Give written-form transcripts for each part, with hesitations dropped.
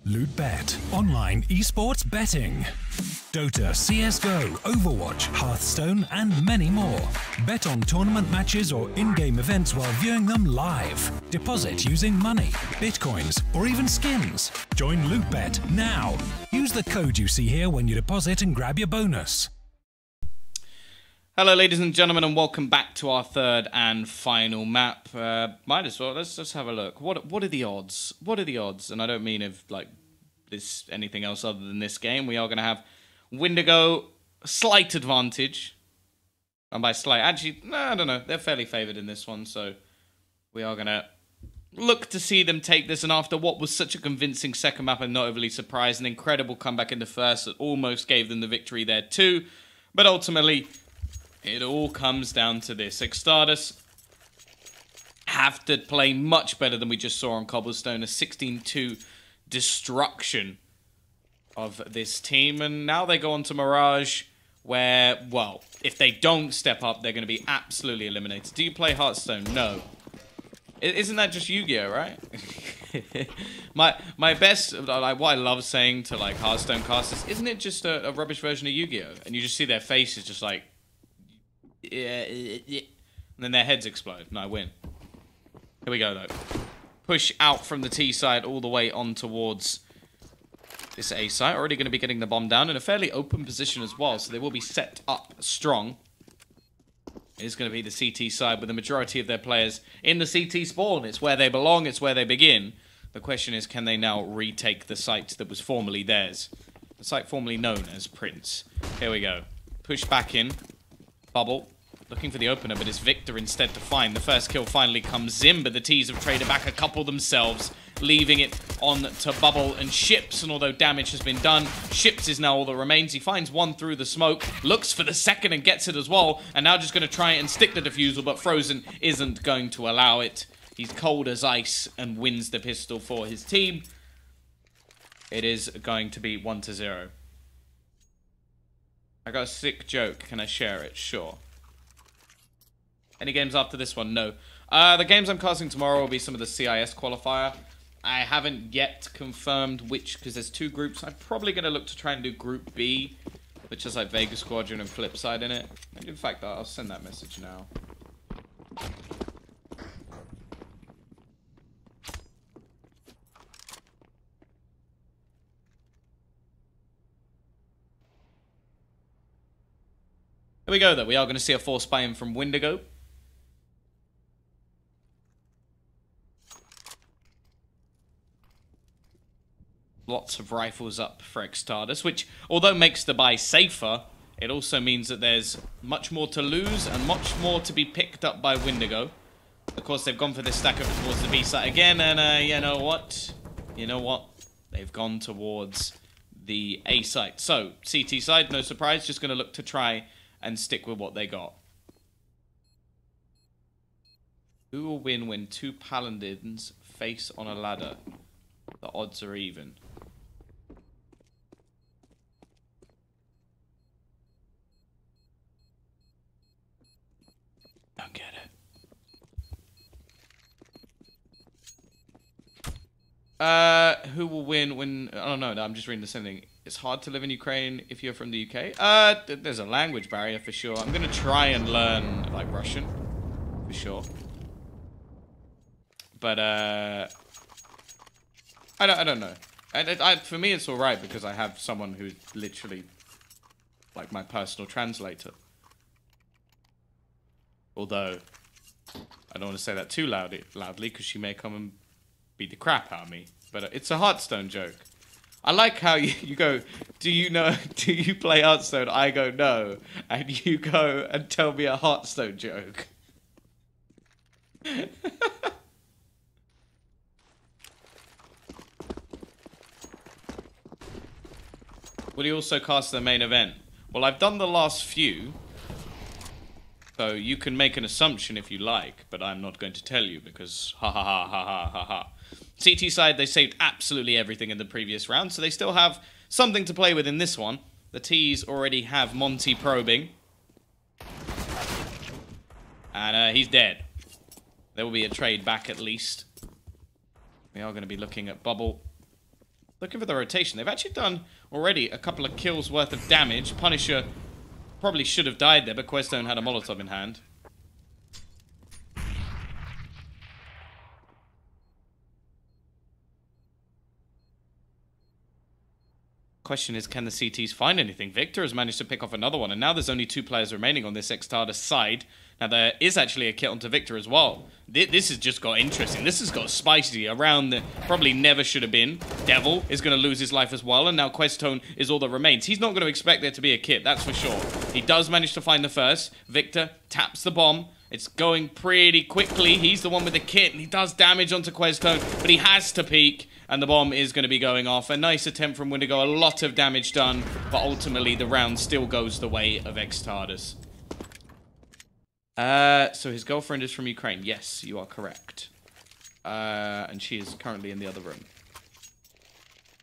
LootBet, online esports betting. Dota, CSGO, Overwatch, Hearthstone, and many more. Bet on tournament matches or in-game events while viewing them live. Deposit using money, bitcoins, or even skins. Join LootBet now. Use the code you see here when you deposit and grab your bonus. Hello ladies and gentlemen, and welcome back to our third and final map. Might as well, let's have a look. What are the odds? What are the odds? And I don't mean if like this anything else other than this game. We are going to have Windigo slight advantage. And by slight, actually, no, I don't know. They're fairly favoured in this one, so we are going to look to see them take this. And after what was such a convincing second map, I'm not overly surprised. An incredible comeback in the first that almost gave them the victory there too. But ultimately, it all comes down to this. eXtatus have to play much better than we just saw on Cobblestone. A 16-2 destruction of this team. And now they go on to Mirage, where, well, if they don't step up, they're going to be absolutely eliminated. Do you play Hearthstone? No. Isn't that just Yu-Gi-Oh, right? my best, like, what I love saying to, like, Hearthstone casters, isn't it just a rubbish version of Yu-Gi-Oh? And you just see their faces just like, and then their heads explode, and I win. Here we go, though. Push out from the T side all the way on towards this A site. Already going to be getting the bomb down in a fairly open position as well, so they will be set up strong. It is going to be the CT side with the majority of their players in the CT spawn. It's where they belong, it's where they begin. The question is, can they now retake the site that was formerly theirs? The site formerly known as Prince. Here we go. Push back in. Bubble. Looking for the opener, but it's Victor instead to find. The first kill finally comes in, but the T's have traded back a couple themselves, leaving it on to Bubble and Ships. And although damage has been done, Ships is now all that remains. He finds one through the smoke, looks for the second and gets it as well. And now just going to try and stick the defusal, but Frozen isn't going to allow it. He's cold as ice and wins the pistol for his team. It is going to be 1-0. I got a sick joke. Can I share it? Sure. Any games after this one? No. The games I'm casting tomorrow will be some of the CIS qualifier. I haven't yet confirmed which, because there's two groups. I'm probably going to look to try and do Group B, which is like Vegas Squadron and Flipside in it. And in fact, I'll send that message now. Here we go, though. We are going to see a force buy-in from Windigo. Lots of rifles up for eXtatus, which, although makes the buy safer, it also means that there's much more to lose and much more to be picked up by Windigo. Of course, they've gone for this stack over towards the B site again, and you know what? You know what? They've gone towards the A site. So, CT side, no surprise, just going to look to try and stick with what they got. Who will win when two paladins face on a ladder? The odds are even. Don't get it. Who will win when... I don't know, I'm just reading the same thing. It's hard to live in Ukraine if you're from the UK. There's a language barrier for sure. I'm going to try and learn, like, Russian. For sure. But, I don't know. For me, it's alright because I have someone who's literally, like, my personal translator. Although, I don't want to say that too loudly because she may come and beat the crap out of me. But it's a Hearthstone joke. I like how you go, do you play Hearthstone? I go, no. And you go and tell me a Hearthstone joke. Will you also cast the main event? Well, I've done the last few. So you can make an assumption if you like, but I'm not going to tell you because ha ha ha ha ha ha ha. CT side, they saved absolutely everything in the previous round, so they still have something to play with in this one. The T's already have Monty probing. And he's dead. There will be a trade back at least. We are going to be looking at Bubble. Looking for the rotation. They've actually done already a couple of kills worth of damage. Punisher probably should have died there, but Questone had a Molotov in hand. Question is, can the CTs find anything? Victor has managed to pick off another one, and now there's only 2 players remaining on this eXtatus side. Now, there is actually a kit onto Victor as well. This has just got interesting. This has got spicy around that probably never should have been. Devil is going to lose his life as well, and now Questone is all that remains. He's not going to expect there to be a kit, that's for sure. He does manage to find the first. Victor taps the bomb. It's going pretty quickly. He's the one with the kit, and he does damage onto Questone, but he has to peek, and the bomb is going to be going off. A nice attempt from Windigo, a lot of damage done, but ultimately the round still goes the way of eXtatus. So his girlfriend is from Ukraine. Yes, you are correct. And she is currently in the other room.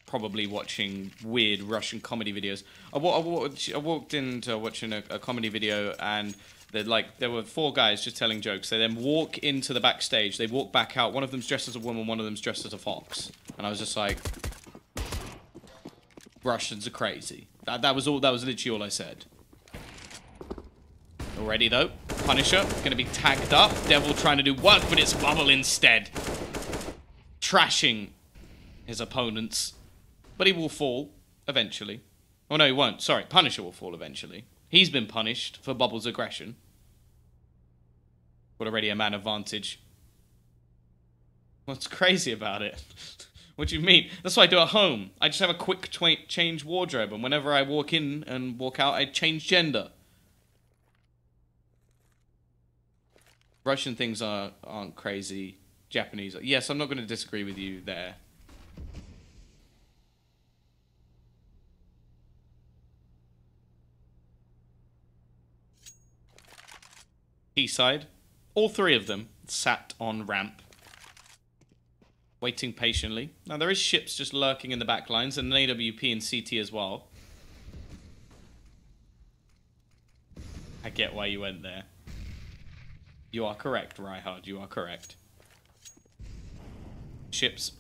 Probably watching weird Russian comedy videos. I walked into watching a comedy video, and there were 4 guys just telling jokes. They then walk into the backstage. They walk back out. One of them's dressed as a woman. One of them's dressed as a fox. And I was just like, Russians are crazy. That was literally all I said. Already though, Punisher gonna be tagged up. Devil trying to do work, but it's Bubble instead, trashing his opponents. But he will fall eventually. Oh no, he won't. Sorry, Punisher will fall eventually. He's been punished for Bubble's aggression. But already a man advantage. What's crazy about it? What do you mean? That's what I do at home. I just have a quick change wardrobe, and whenever I walk in and walk out, I change gender. Russian things aren't crazy. Japanese. Yes, I'm not going to disagree with you there. T-side. All 3 of them sat on ramp, waiting patiently. Now, there is ships just lurking in the back lines, and an AWP and CT as well. I get why you went there. You are correct, Ryhard. You are correct. Ships.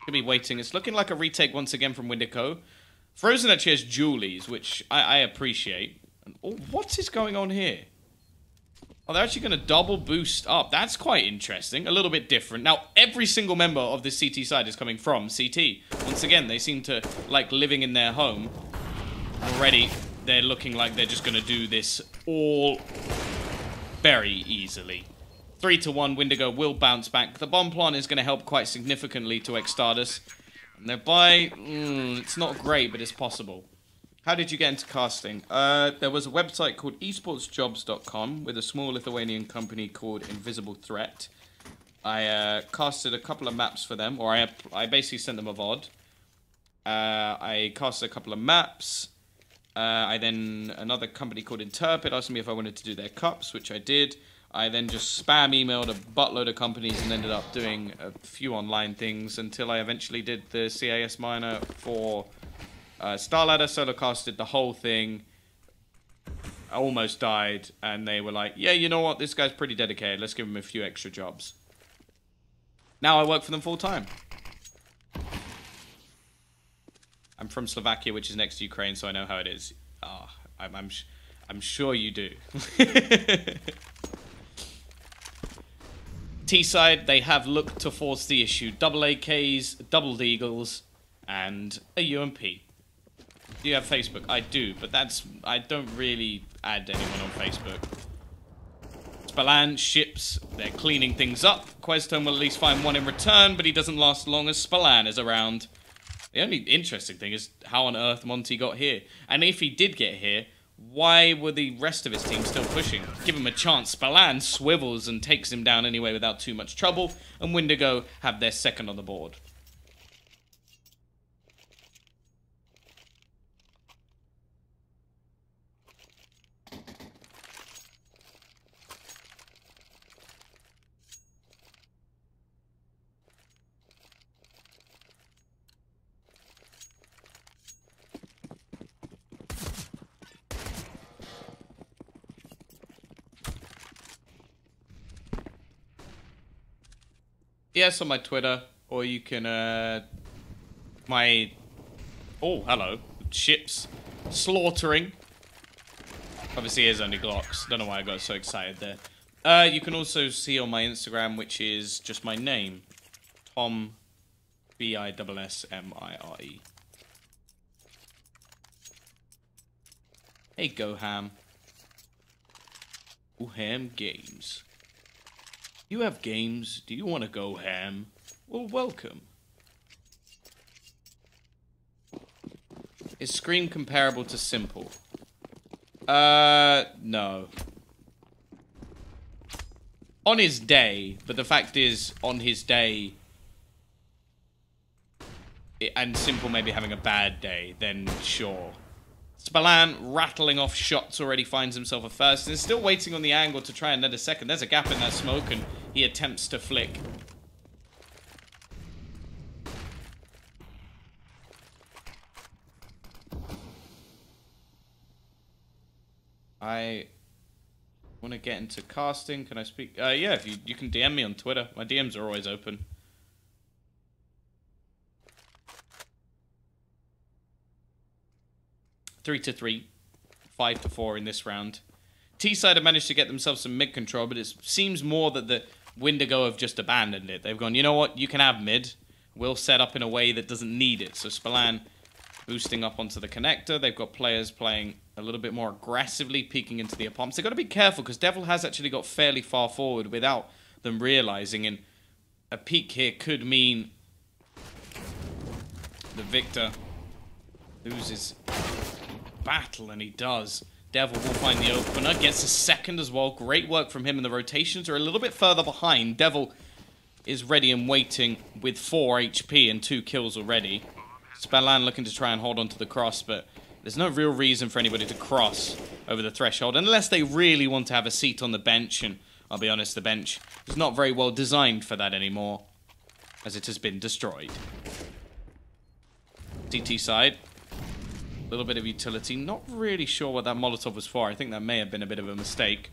Could be waiting. It's looking like a retake once again from Windigo. Frozen actually has Julies, which I appreciate. Oh, what is going on here? Oh, they're actually going to double boost up. That's quite interesting. A little bit different. Now, every single member of this CT side is coming from CT. Once again, they seem to like living in their home. Already, they're looking like they're just going to do this all very easily. 3-1, Windigo will bounce back. The bomb plant is going to help quite significantly to eXtatus. And thereby, it's not great, but it's possible. How did you get into casting? There was a website called esportsjobs.com with a small Lithuanian company called Invisible Threat. I casted a couple of maps for them, or I basically sent them a VOD. I casted a couple of maps. Another company called Interpret asked me if I wanted to do their cups, which I did. I then just spam emailed a buttload of companies and ended up doing a few online things until I eventually did the CIS minor for Starladder. Solo casted the whole thing. I almost died, and they were like, yeah, you know what, this guy's pretty dedicated, let's give him a few extra jobs. Now I work for them full time. I'm from Slovakia, which is next to Ukraine, so I know how it is. I'm sure you do. T-side, they have looked to force the issue. Double AKs, double Deagles, and a UMP. Do you have Facebook? I do, but I don't really add anyone on Facebook. Spallan, ships, they're cleaning things up. Questone will at least find one in return, but he doesn't last long as Spallan is around. The only interesting thing is how on earth Monty got here. And if he did get here, why were the rest of his team still pushing? Give him a chance. Spallan swivels and takes him down anyway without too much trouble. And Windigo have their second on the board. Yes, on my Twitter, or you can, my... Oh, hello. Ships. Slaughtering. Obviously, it is only Glocks. Don't know why I got so excited there. You can also see on my Instagram, which is just my name. Tom, B-I-S-S-M-I-R-E. Hey, Go Ham. Go Ham Games. You have games? Do you want to go ham? Well, welcome. Is Scream comparable to Simple? No. On his day, but the fact is, on his day, and Simple maybe having a bad day, then sure. Spallan rattling off shots already finds himself a first and is still waiting on the angle to try and net a second. There's a gap in that smoke and he attempts to flick. I want to get into casting. Can I speak? Yeah, if you can DM me on Twitter. My DMs are always open. Three to 3, 5 to 4 in this round. T-side have managed to get themselves some mid control, but it seems more that the Windigo have just abandoned it. They've gone, you know what? You can have mid. We'll set up in a way that doesn't need it. So Spallan boosting up onto the connector. They've got players playing a little bit more aggressively, peeking into the apartments. They've got to be careful because Devil has actually got fairly far forward without them realizing. And a peek here could mean the victor loses battle, and he does. Devil will find the opener, gets a second as well. Great work from him, and the rotations are a little bit further behind. Devil is ready and waiting with 4 HP and 2 kills already. Spallan looking to try and hold on to the cross, but there's no real reason for anybody to cross over the threshold unless they really want to have a seat on the bench, and I'll be honest, the bench is not very well designed for that anymore, as it has been destroyed. CT side. A little bit of utility. Not really sure what that Molotov was for. I think that may have been a bit of a mistake.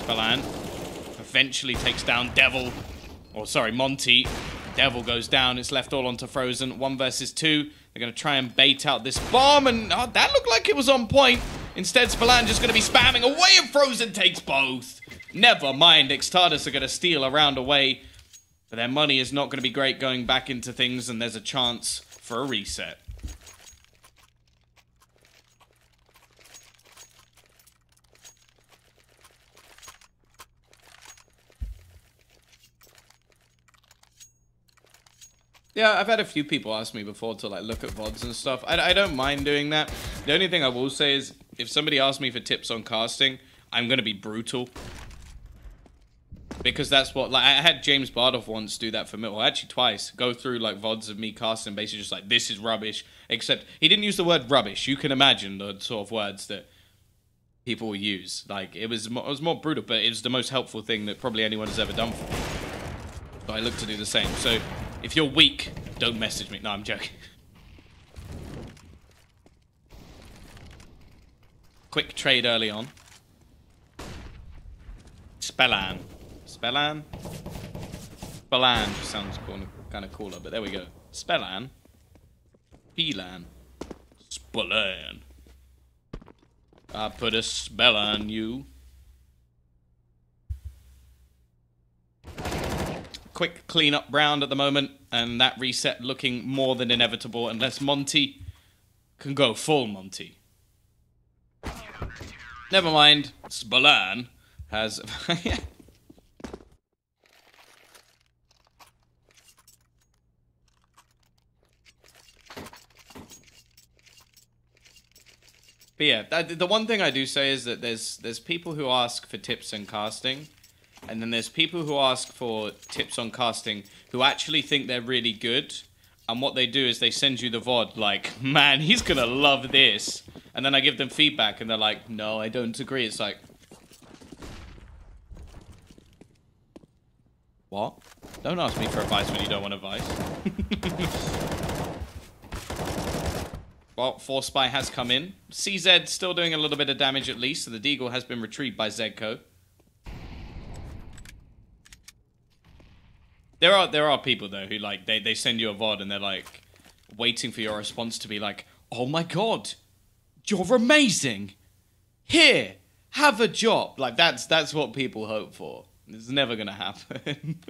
Spallan eventually takes down Devil. Or, sorry, Monty. Devil goes down. It's left all onto Frozen. 1 versus 2. They're going to try and bait out this bomb. And that looked like it was on point. Instead, Spallan just going to be spamming away, and Frozen takes both. Never mind. eXtatus are going to steal a round away. But their money is not going to be great going back into things, and there's a chance for a reset. Yeah, I've had a few people ask me before to like look at VODs and stuff. I don't mind doing that. The only thing I will say is if somebody asks me for tips on casting, I'm going to be brutal. Because that's what, like, I had James Bardoff once do that for me, well, actually twice, go through, like, VODs of me casting, basically just like, this is rubbish, except he didn't use the word rubbish. You can imagine the sort of words that people will use. Like, it was more brutal, but it was the most helpful thing that probably anyone has ever done for me. But I look to do the same. So, if you're weak, don't message me. No, I'm joking. Quick trade early on. Spallan. Spallan? Spallan sounds kind of cooler, but there we go. Spallan. Pelan. Spallan. I put a spell on you. Quick clean-up round at the moment, and that reset looking more than inevitable unless Monty can go full Monty. Never mind. Spallan has... But yeah, the one thing I do say is that there's people who ask for tips on casting, and then there's people who ask for tips on casting who actually think they're really good, and what they do is they send you the VOD like, man, he's gonna love this, and then I give them feedback, and they're like, no, I don't agree. It's like, what? Don't ask me for advice when you don't want advice. Well, Force Spy has come in. CZ still doing a little bit of damage at least, so the Deagle has been retrieved by Zedco. There are people though who like they send you a VOD and they're like waiting for your response to be like, "Oh my god, you're amazing. Here, have a job." Like that's what people hope for. It's never gonna happen.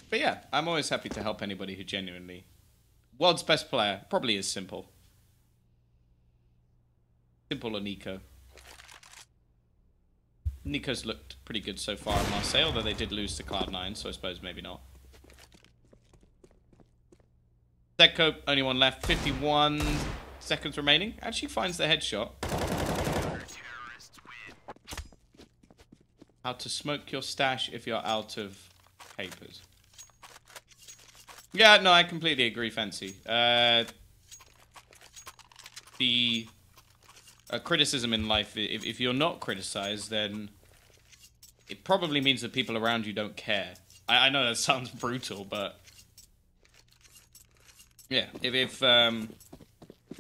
But yeah, I'm always happy to help anybody who genuinely. World's best player probably is Simple. Simple or Nico. Nico's looked pretty good so far in Marseille, although they did lose to Cloud9, so I suppose maybe not. Zeko, only one left. 51 seconds remaining. Actually finds the headshot. How to smoke your stash if you're out of papers. Yeah, no, I completely agree, Fancy. The criticism in life, if you're not criticized, then it probably means that people around you don't care. I know that sounds brutal, but yeah, if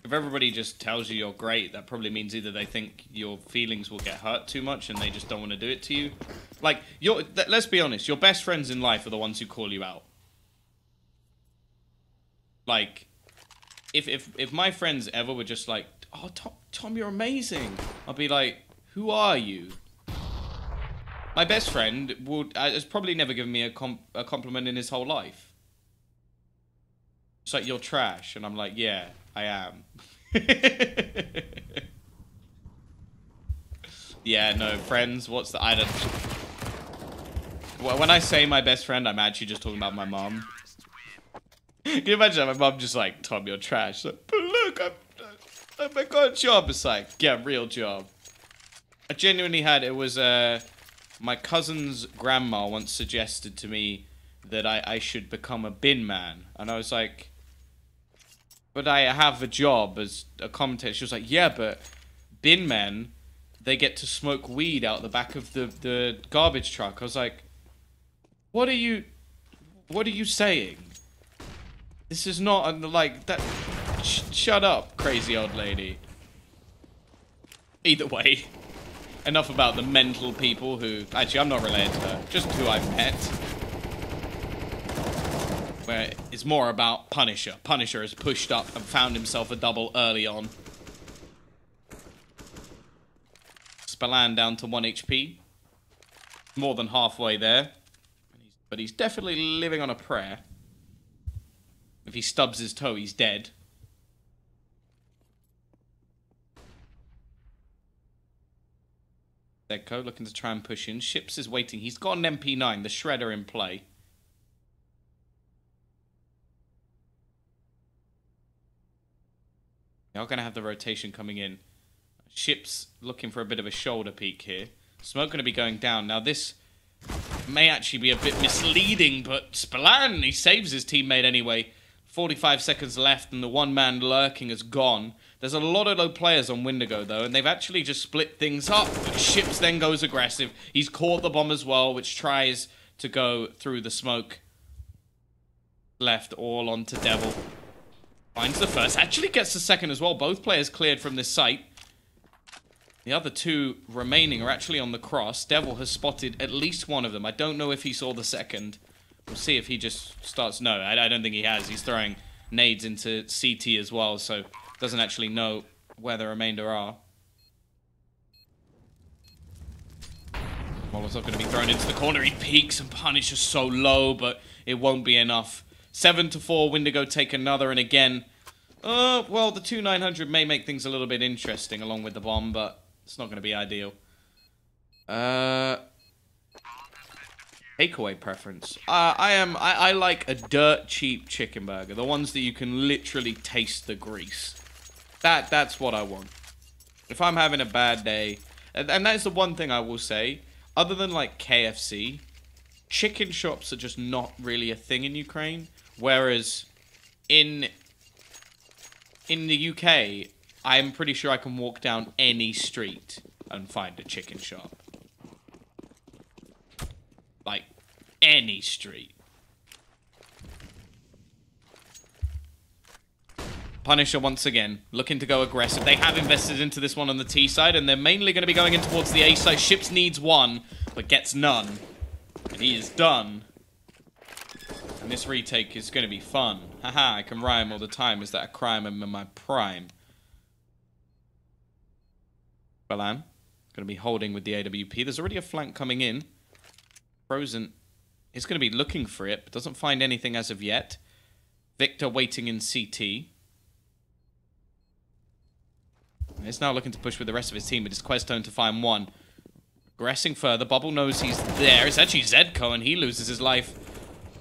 everybody just tells you you're great, that probably means either they think your feelings will get hurt too much and they just don't want to do it to you. Like, let's be honest, your best friends in life are the ones who call you out. Like, if my friends ever were just like, "Oh, Tom, you're amazing," I'll be like, "Who are you?" My best friend has probably never given me a compliment in his whole life. It's like, "You're trash," and I'm like, "Yeah, I am." Yeah, no, friends, what's the... I don't... When I say my best friend, I'm actually just talking about my mom. Can you imagine that? My mom just like, "Tom, you're trash." Like, "But look, I got a job." It's like, yeah, real job. I genuinely had, it was, my cousin's grandma once suggested to me that I should become a bin man. And I was like, "But I have a job as a commentator." She was like, "Yeah, but bin men, they get to smoke weed out the back of the garbage truck." I was like, what are you saying? This is not, like, that... Shut up, crazy old lady. Either way, enough about the mental people who... Actually, I'm not related to her. Just who I've met. Where it's more about Punisher. Punisher has pushed up and found himself a double early on. Spallan down to 1 HP. More than halfway there. But he's definitely living on a prayer. If he stubs his toe, he's dead. Zeko looking to try and push in. Ships is waiting. He's got an MP9, the Shredder in play. They are going to have the rotation coming in. Ships looking for a bit of a shoulder peek here. Smoke going to be going down. Now this may actually be a bit misleading, but Spallan, he saves his teammate anyway. 45 seconds left and the one man lurking is gone. There's a lot of low players on Windigo though, and they've actually just split things up. Ships then goes aggressive. He's caught the bomb as well, which tries to go through the smoke. Left all onto Devil. Finds the first, actually gets the second as well. Both players cleared from this site. The other two remaining are actually on the cross. Devil has spotted at least one of them. I don't know if he saw the second. We'll see if he just starts... No, I don't think he has. He's throwing nades into CT as well, so doesn't actually know where the remainder are. Molotov going to be thrown into the corner. He peeks and punishes so low, but it won't be enough. 7-4, Windigo take another, and again... well, the 2-900 may make things a little bit interesting along with the bomb, but it's not going to be ideal. Takeaway preference. I like a dirt cheap chicken burger. The ones that you can literally taste the grease. That's what I want. If I'm having a bad day, and that's the one thing I will say, other than like KFC, chicken shops are just not really a thing in Ukraine. Whereas in the UK, I'm pretty sure I can walk down any street and find a chicken shop. Like, any street. Punisher once again, looking to go aggressive. They have invested into this one on the T side, and they're mainly going to be going in towards the A side. Ships needs one, but gets none. And he is done. And this retake is going to be fun. Haha, I can rhyme all the time. Is that a crime? I'm in my prime. Balan, going to be holding with the AWP. There's already a flank coming in. Frozen is going to be looking for it, but doesn't find anything as of yet. Victor waiting in CT. He's now looking to push with the rest of his team, but it's Questone to find one. Progressing further. Bubble knows he's there. It's actually Zedko, and he loses his life.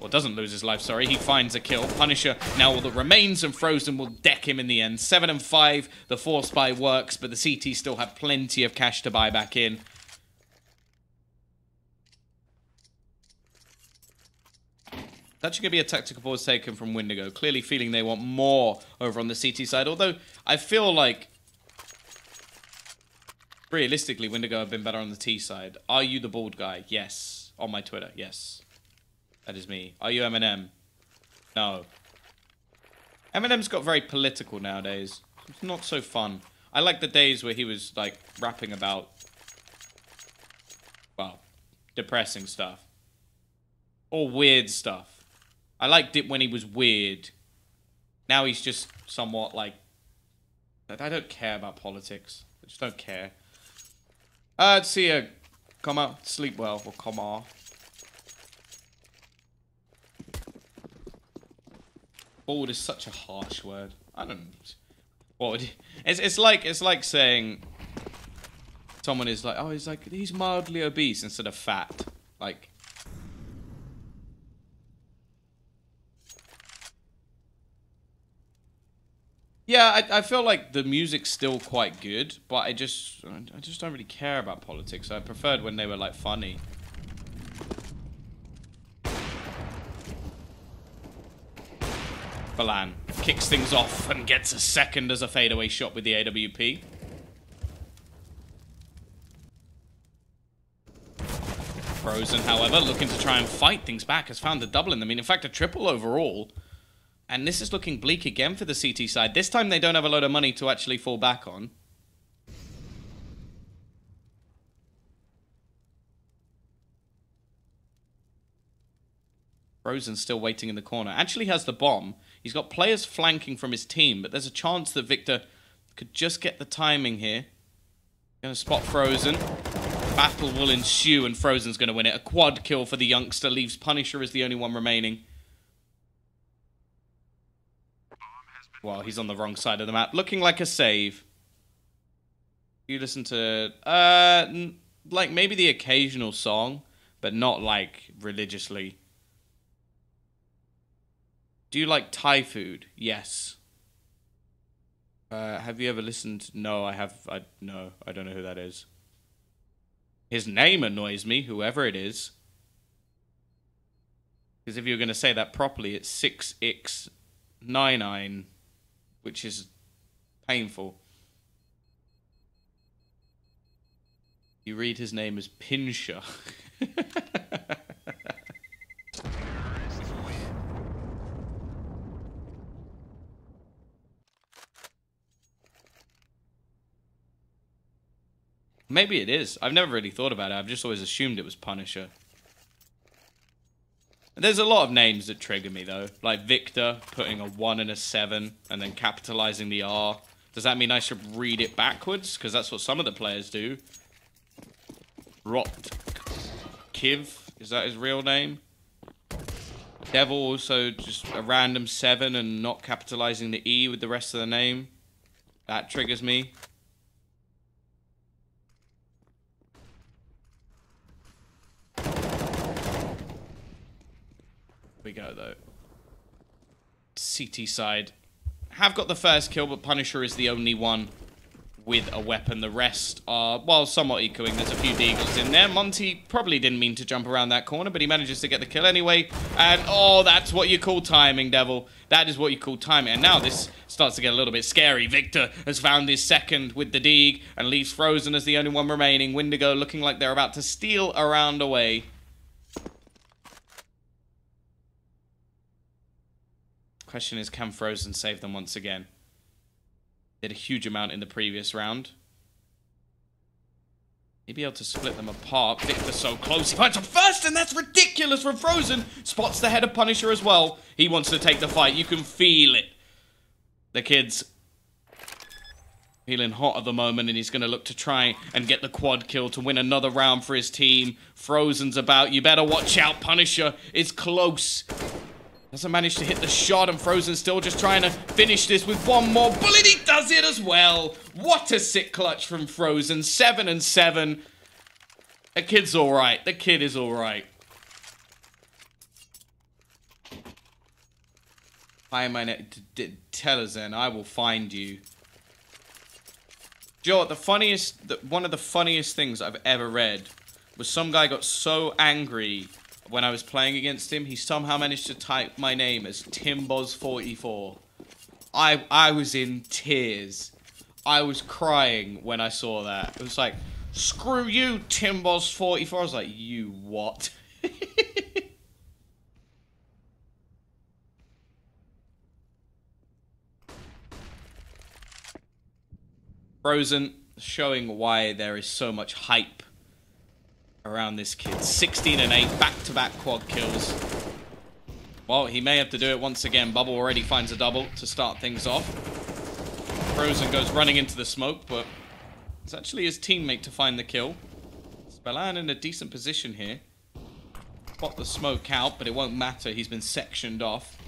Well, doesn't lose his life, sorry. He finds a kill. Punisher now all that remains, and Frozen will deck him in the end. 7 and 5. The force buy works, but the CT still have plenty of cash to buy back in. It's actually going to be a tactical pause taken from Windigo. Clearly feeling they want more over on the CT side. Although, I feel like realistically, Windigo have been better on the T side. Are you the bald guy? Yes. On my Twitter, yes. That is me. Are you Eminem? No. Eminem's got very political nowadays. It's not so fun. I like the days where he was, like, rapping about, well, depressing stuff. Or weird stuff. I liked it when he was weird. Now he's just somewhat, like, I don't care about politics. I just don't care. See ya. Come out. Sleep well. Or come on. Bald is such a harsh word. I don't. What would you, it's like saying someone is like, oh, he's mildly obese instead of fat. Like, yeah, I feel like the music's still quite good, but I just don't really care about politics. I preferred when they were like funny. Balan kicks things off and gets a second as a fadeaway shot with the AWP. Frozen, however, looking to try and fight things back, has found a double in them. I mean, in fact, a triple overall. And this is looking bleak again for the CT side. This time they don't have a load of money to actually fall back on. Frozen still waiting in the corner. Actually has the bomb. He's got players flanking from his team, but there's a chance that Victor could just get the timing here. Gonna spot Frozen. Battle will ensue, and Frozen's gonna win it. A quad kill for the youngster. Leaves Punisher as the only one remaining. Well, he's on the wrong side of the map. Looking like a save. You listen to, like maybe the occasional song, but not like religiously. Do you like Thai food? Yes. Have you ever listened? No, no, I don't know who that is. His name annoys me, whoever it is. Because if you're going to say that properly, it's 6x99, which is painful. You read his name as Pinscher. Maybe it is. I've never really thought about it. I've just always assumed it was Punisher. There's a lot of names that trigger me, though. Like Victor, putting a 1 and a 7, and then capitalizing the R. Does that mean I should read it backwards? Because that's what some of the players do. Rot Kiv, is that his real name? Devil also just a random 7 and not capitalizing the E with the rest of the name. That triggers me. We go though. CT side have got the first kill, but Punisher is the only one with a weapon. The rest are, well, somewhat echoing. There's a few deagles in there. Monty probably didn't mean to jump around that corner, but he manages to get the kill anyway. And, oh, that's what you call timing, Devil. That is what you call timing. And now this starts to get a little bit scary. Victor has found his second with the deag and leaves Frozen as the only one remaining. Windigo looking like they're about to steal a round away. Question is, can Frozen save them once again? Did a huge amount in the previous round. He'd be able to split them apart. Victor's so close. He finds him first, and that's ridiculous from Frozen. Spots the head of Punisher as well. He wants to take the fight. You can feel it. The kid's feeling hot at the moment, and he's going to look to try and get the quad kill to win another round for his team. Frozen's about. You better watch out. Punisher is close. Doesn't manage to hit the shot, and Frozen's still just trying to finish this with one more bullet. He does it as well. What a sick clutch from Frozen. 7-7. The kid's all right. The kid is all right. Hi, my name. Tell us then. I will find you. Joe, one of the funniest things I've ever read was some guy got so angry when I was playing against him, he somehow managed to type my name as Timboz44. I was in tears. I was crying when I saw that. It was like, screw you, Timboz44. I was like, you what? Frozen showing why there is so much hype around this kid. 16-8, back-to-back quad kills. Well, he may have to do it once again. Bubble already finds a double to start things off. Frozen goes running into the smoke, but it's actually his teammate to find the kill. Spellan in a decent position here. Spot the smoke out, but it won't matter. He's been sectioned off.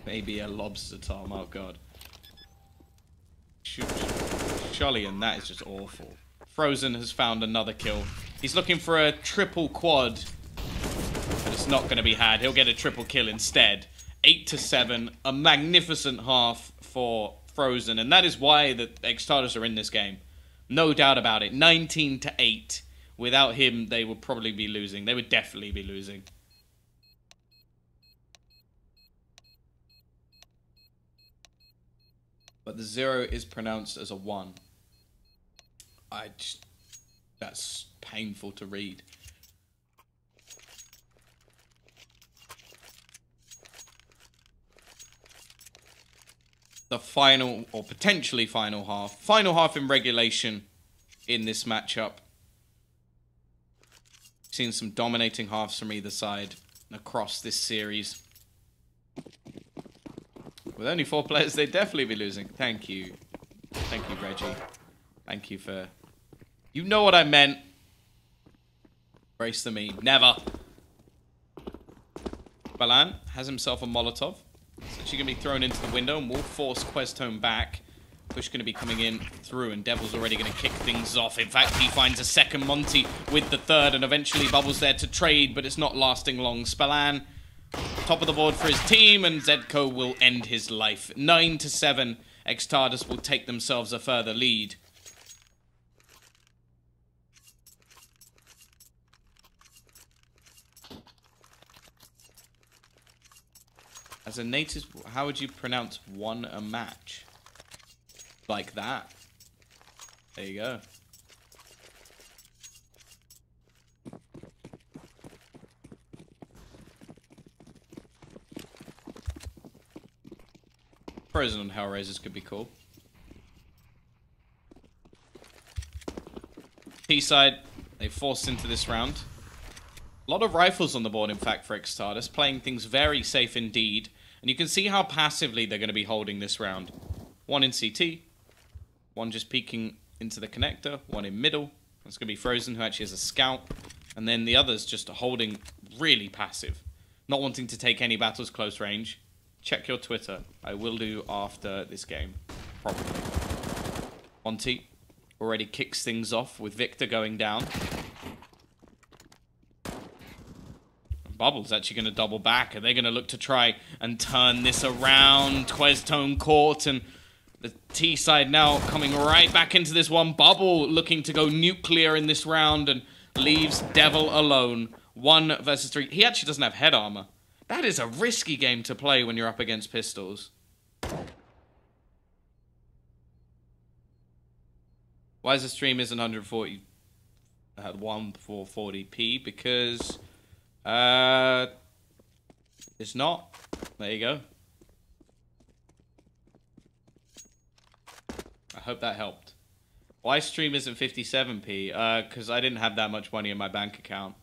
Maybe a lobster tom, oh god. Sholly, and that is just awful. Frozen has found another kill. He's looking for a triple quad, but it's not going to be had. He'll get a triple kill instead. 8-7, a magnificent half for Frozen, and that is why the eXtatus are in this game. No doubt about it. 19-8. Without him, they would probably be losing. They would definitely be losing. But the 0 is pronounced as a 1. That's painful to read. The final, or potentially final half. Final half in regulation in this matchup. Seen some dominating halves from either side across this series. With only 4 players, they'd definitely be losing. Thank you. Thank you, Reggie. Thank you for... You know what I meant. Brace the meme. Never. Balan has himself a Molotov. It's actually going to be thrown into the window and will force Questone back. Push going to be coming in through, and Devil's already going to kick things off. In fact, he finds a second Monty with the third, and eventually Bubble's there to trade, but it's not lasting long. Spellan, top of the board for his team, and Zedko will end his life. 9-7, eXtatus will take themselves a further lead. As a native, how would you pronounce "won a match"? Like that. There you go. Frozen on Hellraisers could be cool. T-side, they forced into this round. A lot of rifles on the board, in fact, for eXtatus, playing things very safe indeed. And you can see how passively they're going to be holding this round. One in CT, one just peeking into the connector, one in middle. That's going to be Frozen, who actually has a scout. And then the others just holding really passive. Not wanting to take any battles close range. Check your Twitter. I will do after this game. Probably. Monty already kicks things off with Victor going down. Bubble's actually going to double back, and they're going to look to try and turn this around. Questone caught, and the T side now coming right back into this one. Bubble looking to go nuclear in this round and leaves Devil alone. 1 versus 3. He actually doesn't have head armor. That is a risky game to play when you're up against pistols. Why is the stream isn't 140? 1440p? Because It's not. There you go. I hope that helped. Why stream isn't 57p? Because I didn't have that much money in my bank account.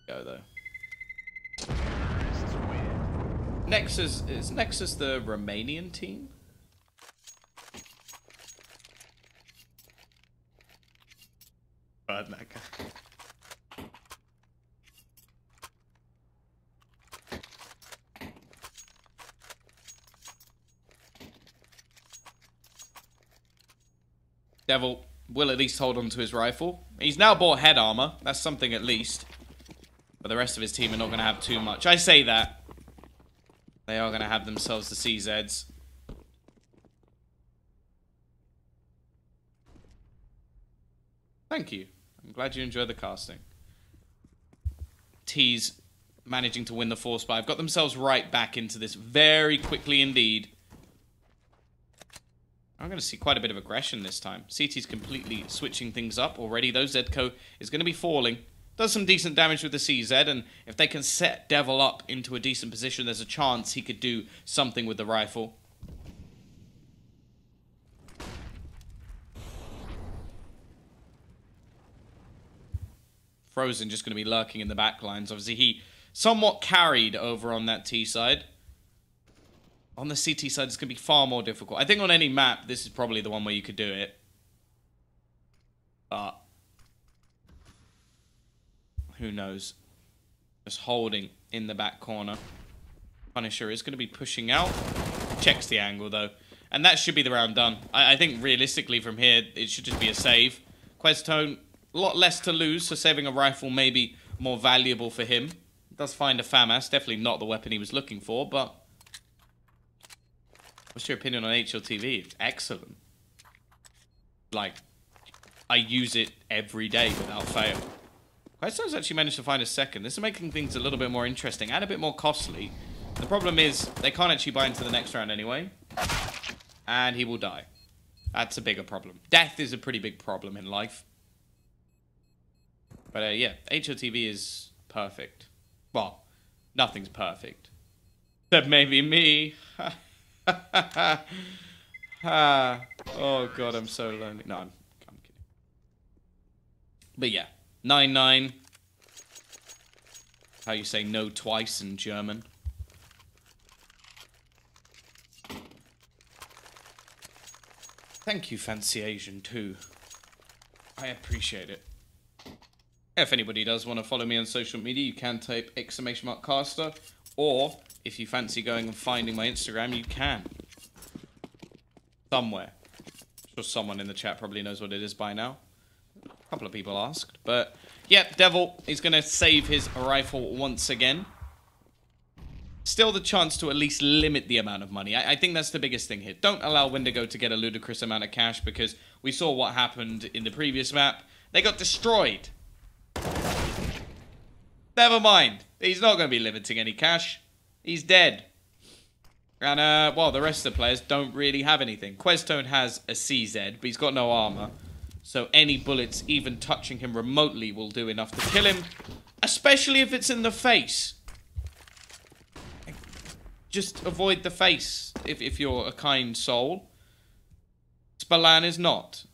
Go though. Nexus is Nexus the Romanian team? That guy. Devil will at least hold on to his rifle. He's now bought head armor. That's something at least. But the rest of his team are not going to have too much. I say that. They are going to have themselves the CZs. Thank you. I'm glad you enjoyed the casting. T's managing to win the force buy. I've got themselves right back into this very quickly indeed. I'm going to see quite a bit of aggression this time. CT's completely switching things up already, though. Zedco is going to be falling. Does some decent damage with the CZ, and if they can set Devil up into a decent position, there's a chance he could do something with the rifle. Frozen just going to be lurking in the back lines. Obviously, he somewhat carried over on that T side. On the CT side, it's going to be far more difficult. I think on any map, this is probably the one where you could do it. But who knows? Just holding in the back corner. Punisher is going to be pushing out. Checks the angle, though. And that should be the round done. I think, realistically, from here, it should just be a save. Questone, a lot less to lose, so saving a rifle may be more valuable for him. Does find a FAMAS. Definitely not the weapon he was looking for, but what's your opinion on HLTV? It's excellent. Like, I use it every day without fail. Questone's actually managed to find a second. This is making things a little bit more interesting and a bit more costly. The problem is, they can't actually buy into the next round anyway. And he will die. That's a bigger problem. Death is a pretty big problem in life. But yeah, HOTV is perfect. Well, nothing's perfect. Except maybe me. Oh god, I'm so lonely. No, I'm kidding. But yeah, 9-9. How you say no twice in German. Thank you, Fancy Asian, too. I appreciate it. If anybody does want to follow me on social media, you can type !caster, or if you fancy going and finding my Instagram, you can. Somewhere. I'm sure someone in the chat probably knows what it is by now. A couple of people asked. But, yeah, Devil is going to save his rifle once again. Still the chance to at least limit the amount of money. I think that's the biggest thing here. Don't allow Windigo to get a ludicrous amount of cash, because we saw what happened in the previous map. They got destroyed. Never mind. He's not going to be limiting any cash. He's dead. And, well, the rest of the players don't really have anything. Questone has a CZ, but he's got no armor. So any bullets even touching him remotely will do enough to kill him. Especially if it's in the face. Just avoid the face if you're a kind soul. Spellan is not.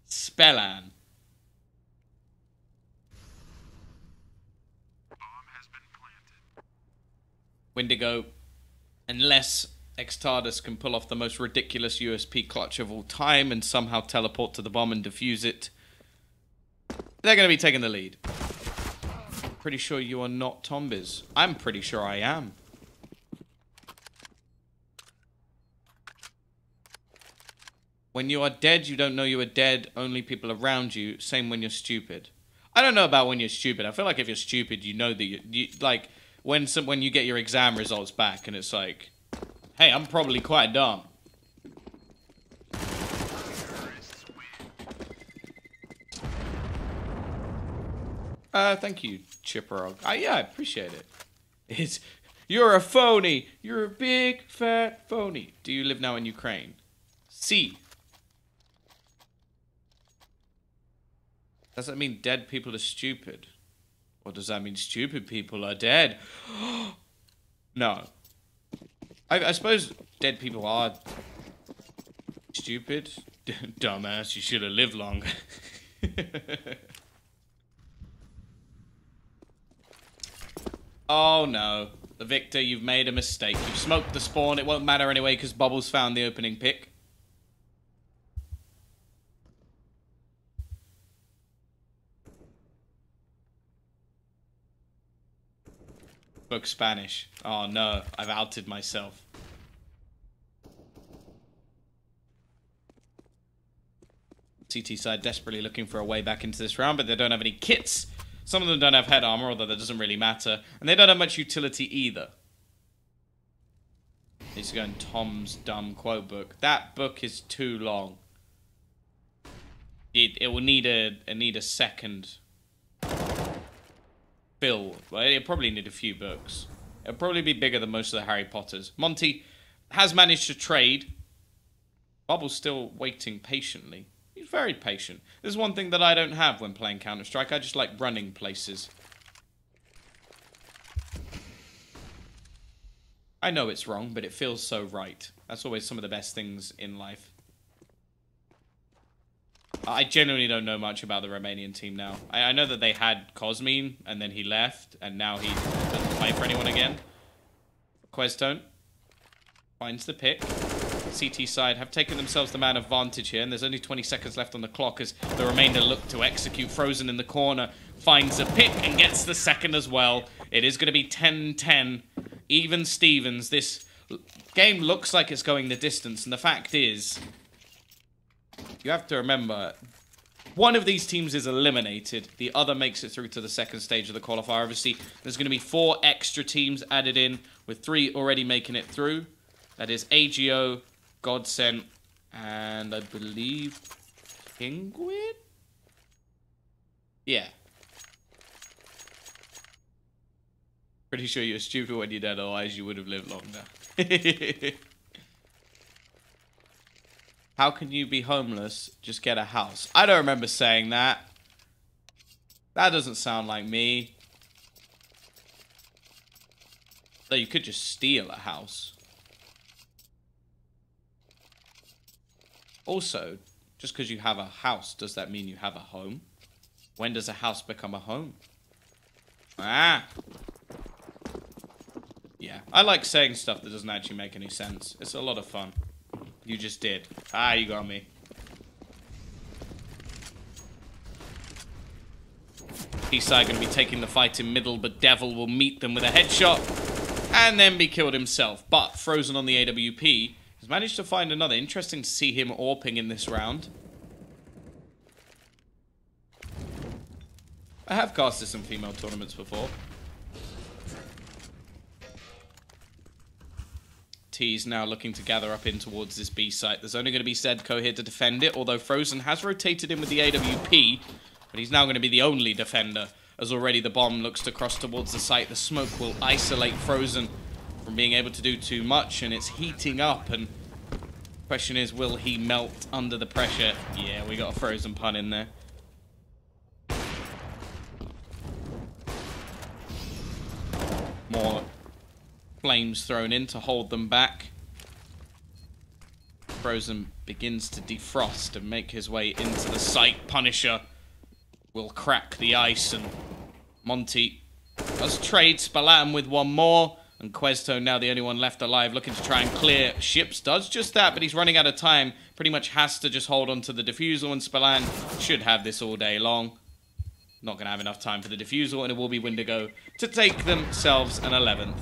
Spellan. Windigo, unless eXtatus can pull off the most ridiculous USP clutch of all time and somehow teleport to the bomb and defuse it, they're going to be taking the lead. Pretty sure you are not Tombiz. I'm pretty sure I am. When you are dead, you don't know you are dead. Only people around you. Same when you're stupid. I don't know about when you're stupid. I feel like if you're stupid, you know that you like when you get your exam results back and it's like, hey, I'm probably quite dumb. Thank you, Chipperog. Yeah, I appreciate it. You're a phony. You're a big fat phony. Do you live now in Ukraine? C. Does that mean dead people are stupid? Or does that mean stupid people are dead? No. I suppose dead people are stupid. Dumbass, you should have lived longer. Oh no. The Victor, you've made a mistake. You've smoked the spawn. It won't matter anyway because Bubbles found the opening pick. Spoke Spanish. Oh no, I've outed myself. CT side desperately looking for a way back into this round, but they don't have any kits. Some of them don't have head armor, although that doesn't really matter. And they don't have much utility either. Needs to go in Tom's dumb quote book. That book is too long. It will need a second fill. Well, it'll probably need a few books. It'll probably be bigger than most of the Harry Potters. Monty has managed to trade. Bubble's still waiting patiently. He's very patient. There's one thing that I don't have when playing Counter-Strike. I just like running places. I know it's wrong, but it feels so right. That's always some of the best things in life. I genuinely don't know much about the Romanian team now. I know that they had Cosmin, and then he left, and now he doesn't play for anyone again. Questone finds the pick. CT side have taken themselves the man advantage here, and there's only 20 seconds left on the clock as the remainder look to execute. Frozen in the corner finds a pick and gets the second as well. It is going to be 10-10. Even Stevens. This game looks like it's going the distance, and the fact is, you have to remember, one of these teams is eliminated. The other makes it through to the second stage of the qualifier. Obviously, there's going to be 4 extra teams added in, with 3 already making it through. That is AGO, Godsent, and I believe Penguin? Yeah. Pretty sure you're stupid when you're dead, otherwise you would have lived longer. How can you be homeless? Just get a house. I don't remember saying that. That doesn't sound like me. Though you could just steal a house. Also, just because you have a house, does that mean you have a home? When does a house become a home? Ah! Yeah, I like saying stuff that doesn't actually make any sense. It's a lot of fun. You just did. Ah, you got me. T-Side going to be taking the fight in middle, but Devil will meet them with a headshot and then be killed himself. But Frozen on the AWP has managed to find another. Interesting to see him AWPing in this round. I have casted some female tournaments before. T's now looking to gather up in towards this B site. There's only going to be Zedko here to defend it, although Frozen has rotated in with the AWP, but he's now going to be the only defender, as already the bomb looks to cross towards the site. The smoke will isolate Frozen from being able to do too much, and it's heating up, and the question is, will he melt under the pressure? Yeah, we got a Frozen pun in there. More flames thrown in to hold them back. Frozen begins to defrost and make his way into the site. Punisher will crack the ice, and Monty does trade Spalatum with one more, and Questo now the only one left alive, looking to try and clear ships. Does just that, but he's running out of time. Pretty much has to just hold on to the defusal, and Spalatum should have this all day long. Not going to have enough time for the defusal, and it will be Windigo to take themselves an 11th.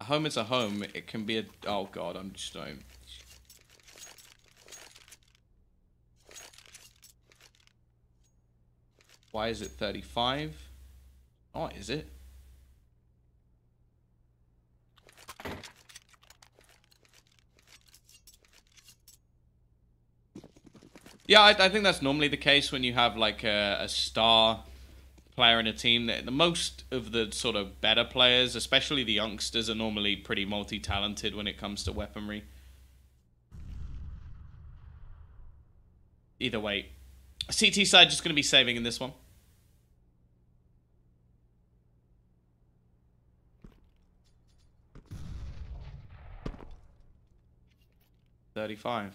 A home is a home. It can be a... Oh, God, I'm just... Why is it 35? Oh, is it? Yeah, I think that's normally the case when you have, like, a star player in a team. The most of the sort of better players, especially the youngsters, are normally pretty multi-talented when it comes to weaponry. Either way. CT side just going to be saving in this one. $35.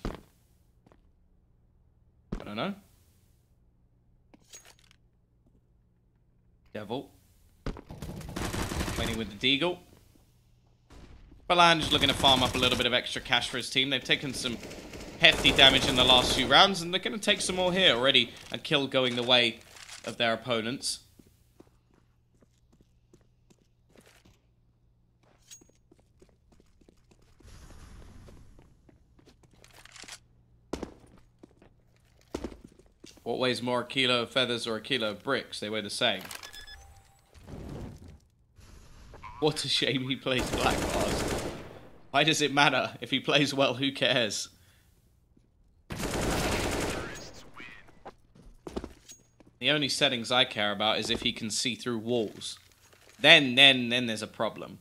I don't know. Devil. Waiting with the Deagle. Balange looking to farm up a little bit of extra cash for his team. They've taken some hefty damage in the last few rounds, and they're going to take some more here already. A kill going the way of their opponents. What weighs more, a kilo of feathers or a kilo of bricks? They weigh the same. What a shame he plays Black Bars. Why does it matter? If he plays well, who cares? The only settings I care about is if he can see through walls. Then there's a problem.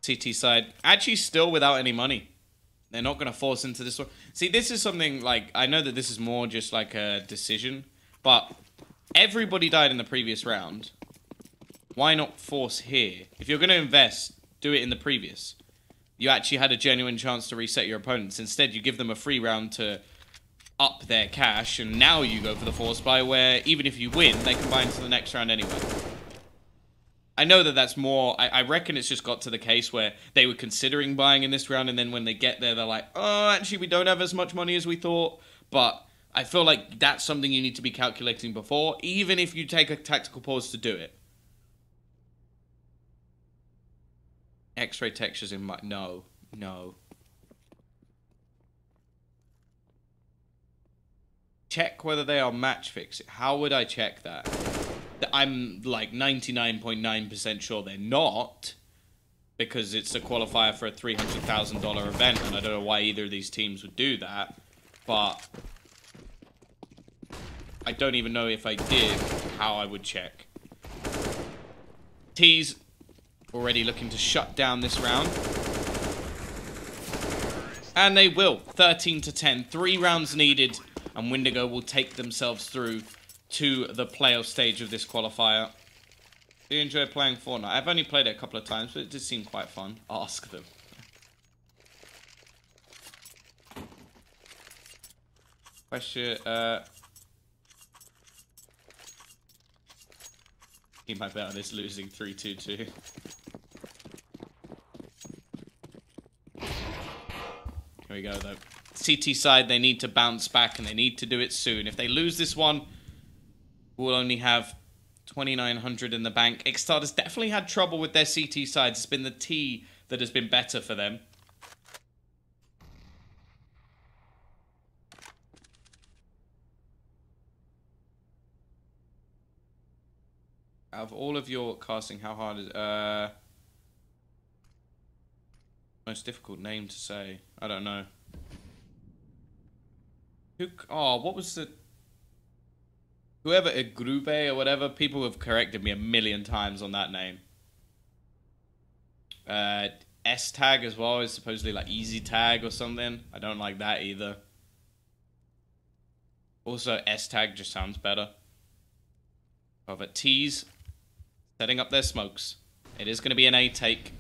CT side, actually still without any money. They're not going to force into this one. See, this is something like, I know that this is more just like a decision, but everybody died in the previous round. Why not force here? If you're going to invest, do it in the previous. You actually had a genuine chance to reset your opponents. Instead, you give them a free round to up their cash, and now you go for the force buy where even if you win, they can buy into the next round anyway. I know that that's more... I reckon it's just got to the case where they were considering buying in this round, and then when they get there, they're like, oh, actually, we don't have as much money as we thought. But I feel like that's something you need to be calculating before, even if you take a tactical pause to do it. X-ray textures in my... No. No. Check whether they are match fixing. How would I check that? I'm like 99.9% sure they're not, because it's a qualifier for a $300,000 event, and I don't know why either of these teams would do that, but I don't even know if I did how I would check. T's already looking to shut down this round, and they will. 13-10, 3 rounds needed, and Windigo will take themselves through to the playoff stage of this qualifier. Do you enjoy playing Fortnite? I've only played it a couple of times, but it did seem quite fun. Ask them. Question, Team I bet on this losing 3-2-2. Here we go, though. CT side, they need to bounce back, and they need to do it soon. If they lose this one, we'll only have 2,900 in the bank. eXtatus definitely had trouble with their CT side. It's been the T that has been better for them. Out of all of your casting, how hard is... most difficult name to say. I don't know. Oh, what was the... Whoever, Grube or whatever, people have corrected me a million times on that name. S-tag as well is supposedly like easy tag or something. I don't like that either. Also, S-tag just sounds better. However, T's setting up their smokes. It is going to be an A take.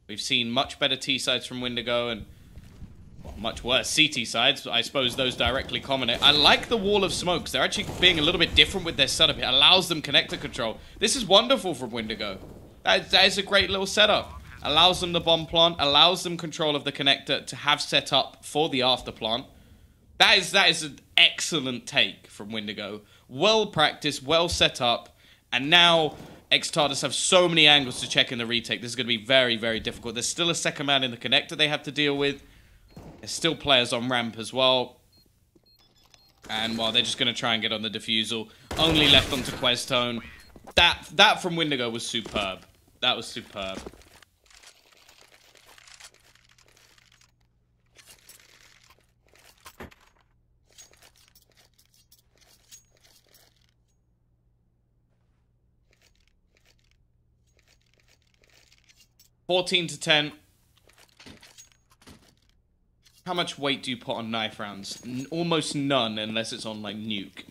We've seen much better T sides from Windigo and well, much worse CT sides. I suppose those directly comment. I like the wall of smokes. They're actually being a little bit different with their setup. It allows them connector control. This is wonderful from Windigo. That is a great little setup. Allows them the bomb plant. Allows them control of the connector to have set up for the after plant. That is an excellent take from Windigo. Well practiced, well set up, and now eXtatus have so many angles to check in the retake. This is going to be very, very difficult. There's still a second man in the connector they have to deal with. There's still players on ramp as well. And, well, they're just going to try and get on the defusal. Only left onto Questone. That from Windigo was superb. That was superb. 14 to 10. How much weight do you put on knife rounds? Almost none, unless it's on, like, nuke.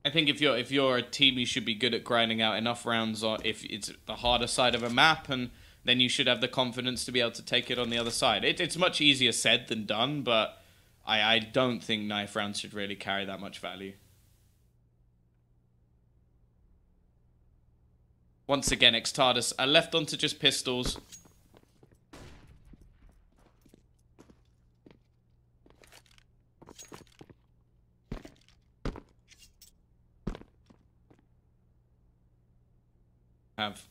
I think if you're a team, you should be good at grinding out enough rounds if it's the harder side of a map, and then you should have the confidence to be able to take it on the other side. It's much easier said than done, but I don't think knife rounds should really carry that much value. Once again, eXtatus are left onto just pistols. Have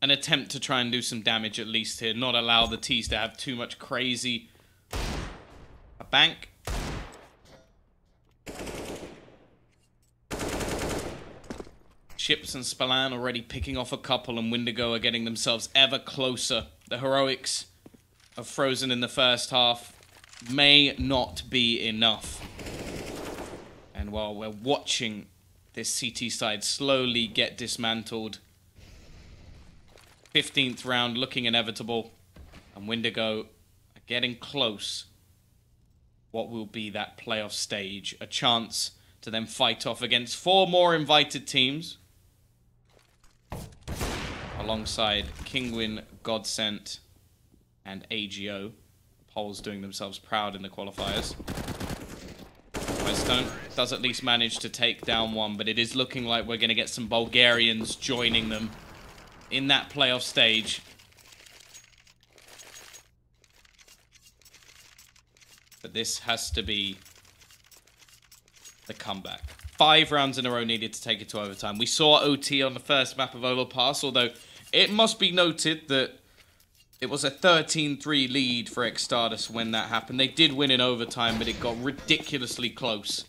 an attempt to try and do some damage at least here. Not allow the T's to have too much crazy. A bank. Ships and Spallan already picking off a couple, and Windigo are getting themselves ever closer. The heroics of Frozen in the first half may not be enough. And while we're watching this CT side slowly get dismantled, 15th round looking inevitable, and Windigo are getting close. What will be that playoff stage? A chance to then fight off against 4 more invited teams, alongside Kingwin, Godsent, and AGO. Poles doing themselves proud in the qualifiers. Westone does at least manage to take down one, but it is looking like we're going to get some Bulgarians joining them in that playoff stage. But this has to be the comeback. 5 rounds in a row needed to take it to overtime. We saw OT on the first map of Overpass, although it must be noted that it was a 13-3 lead for eXtatus when that happened. They did win in overtime, but it got ridiculously close.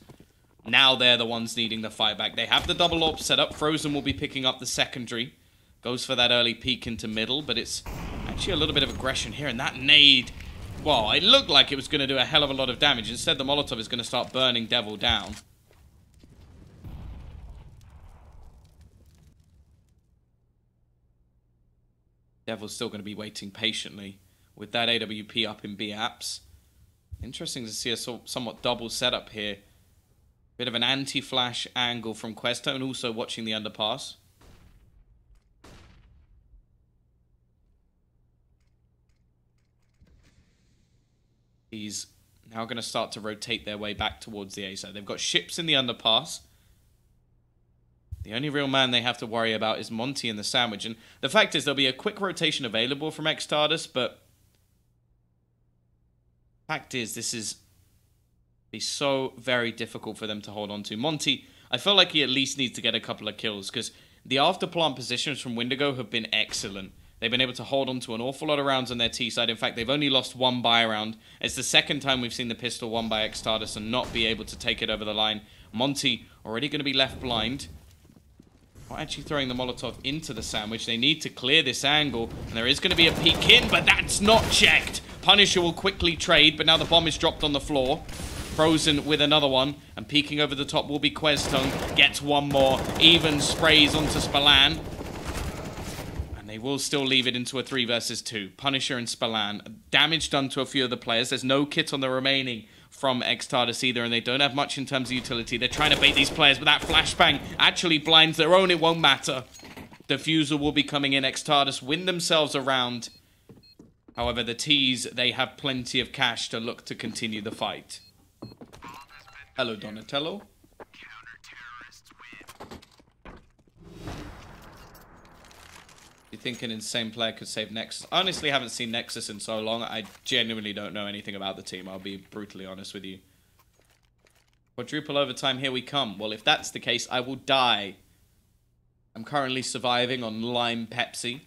Now they're the ones needing the fight back. They have the double AWP set up. Frozen will be picking up the secondary. Goes for that early peek into middle, but it's actually a little bit of aggression here. And that nade, well, it looked like it was going to do a hell of a lot of damage. Instead, the Molotov is going to start burning Devil down. Devil's still going to be waiting patiently with that AWP up in B apps. Interesting to see a somewhat double setup here. Bit of an anti-flash angle from Questo, and also watching the underpass. He's now going to start to rotate their way back towards the A side. They've got ships in the underpass. The only real man they have to worry about is Monty in the sandwich. And the fact is, there'll be a quick rotation available from eXtatus, but fact is, this is be so very difficult for them to hold on to. Monty, I feel like he at least needs to get a couple of kills, because the after-plant positions from Windigo have been excellent. They've been able to hold on to an awful lot of rounds on their T side. In fact, they've only lost 1 buy round. It's the second time we've seen the pistol won by eXtatus and not be able to take it over the line. Monty already going to be left blind. Not actually throwing the Molotov into the sandwich. They need to clear this angle, and there is going to be a peek in, but that's not checked. Punisher will quickly trade, but now the bomb is dropped on the floor. Frozen with another one, and peeking over the top will be Questung. Gets one more, even sprays onto Spallan. And they will still leave it into a 3 versus 2. Punisher and Spallan. Damage done to a few of the players. There's no kit on the remaining from eXtatus either, and they don't have much in terms of utility. They're trying to bait these players, but that flashbang actually blinds their own. It won't matter. Diffuser will be coming in. eXtatus win themselves around. However, the T's, they have plenty of cash to look to continue the fight. Hello, Donatello. You think an insane player could save Nexus? I honestly haven't seen Nexus in so long. I genuinely don't know anything about the team. I'll be brutally honest with you. Quadruple overtime, here we come. Well, if that's the case, I will die. I'm currently surviving on lime Pepsi.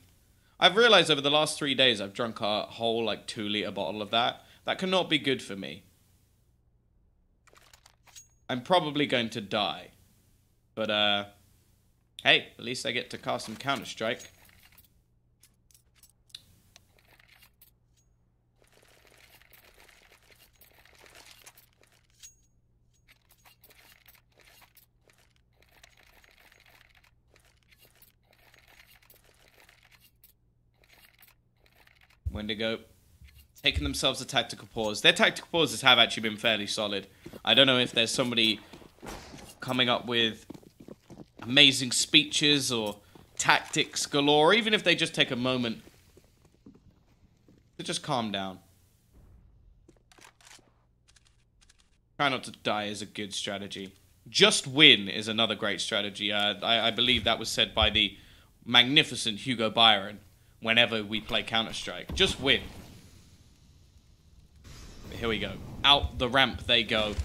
I've realized over the last 3 days I've drunk a whole, like, 2-liter bottle of that. That cannot be good for me. I'm probably going to die. But, hey, at least I get to cast some Counter-Strike. Windigo taking themselves a tactical pause. Their tactical pauses have actually been fairly solid. I don't know if there's somebody coming up with amazing speeches or tactics galore, or even if they just take a moment to just calm down. Try not to die is a good strategy. Just win is another great strategy. I believe that was said by the magnificent Hugo Byron whenever we play Counter-Strike. Just win. Here we go. Out the ramp they go.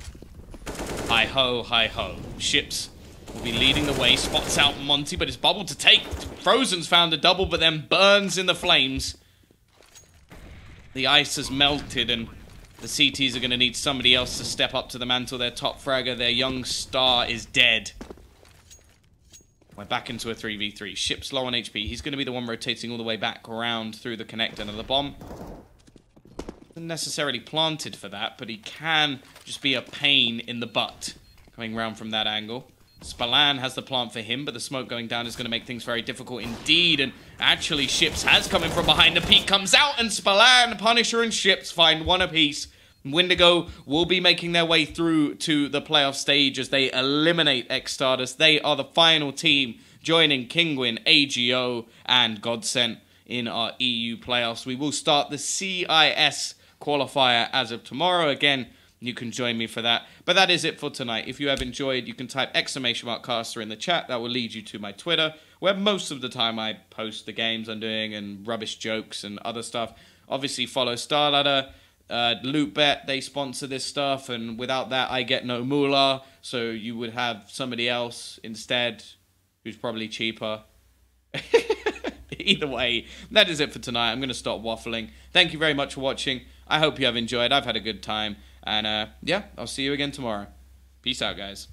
Hi-ho, hi-ho. Ships will be leading the way. Spots out Monty, but it's bubble to take. Frozen's found a double, but then burns in the flames. The ice has melted, and the CTs are going to need somebody else to step up to the mantle. Their top fragger, their young star, is dead. We're back into a 3v3. Ship's low on HP. He's going to be the one rotating all the way back around through the connector. And the bomb isn't necessarily planted for that, but he can just be a pain in the butt coming round from that angle. Spallan has the plant for him, but the smoke going down is going to make things very difficult indeed. And actually, Ships has come in from behind. The peak comes out, and Spallan, Punisher, and Ships find one apiece. Windigo will be making their way through to the playoff stage as they eliminate eXtatus. They are the final team, joining Kinguin, AGO, and Godsent in our EU playoffs. We will start the CIS qualifier as of tomorrow. Again, you can join me for that. But that is it for tonight. If you have enjoyed, you can type !caster in the chat. That will lead you to my Twitter, where most of the time I post the games I'm doing and rubbish jokes and other stuff. Obviously, follow StarLadder, LootBet. They sponsor this stuff, and without that, I get no moolah. So you would have somebody else instead who's probably cheaper. Either way, that is it for tonight. I'm going to stop waffling. Thank you very much for watching. I hope you have enjoyed. I've had a good time. And yeah, I'll see you again tomorrow. Peace out, guys.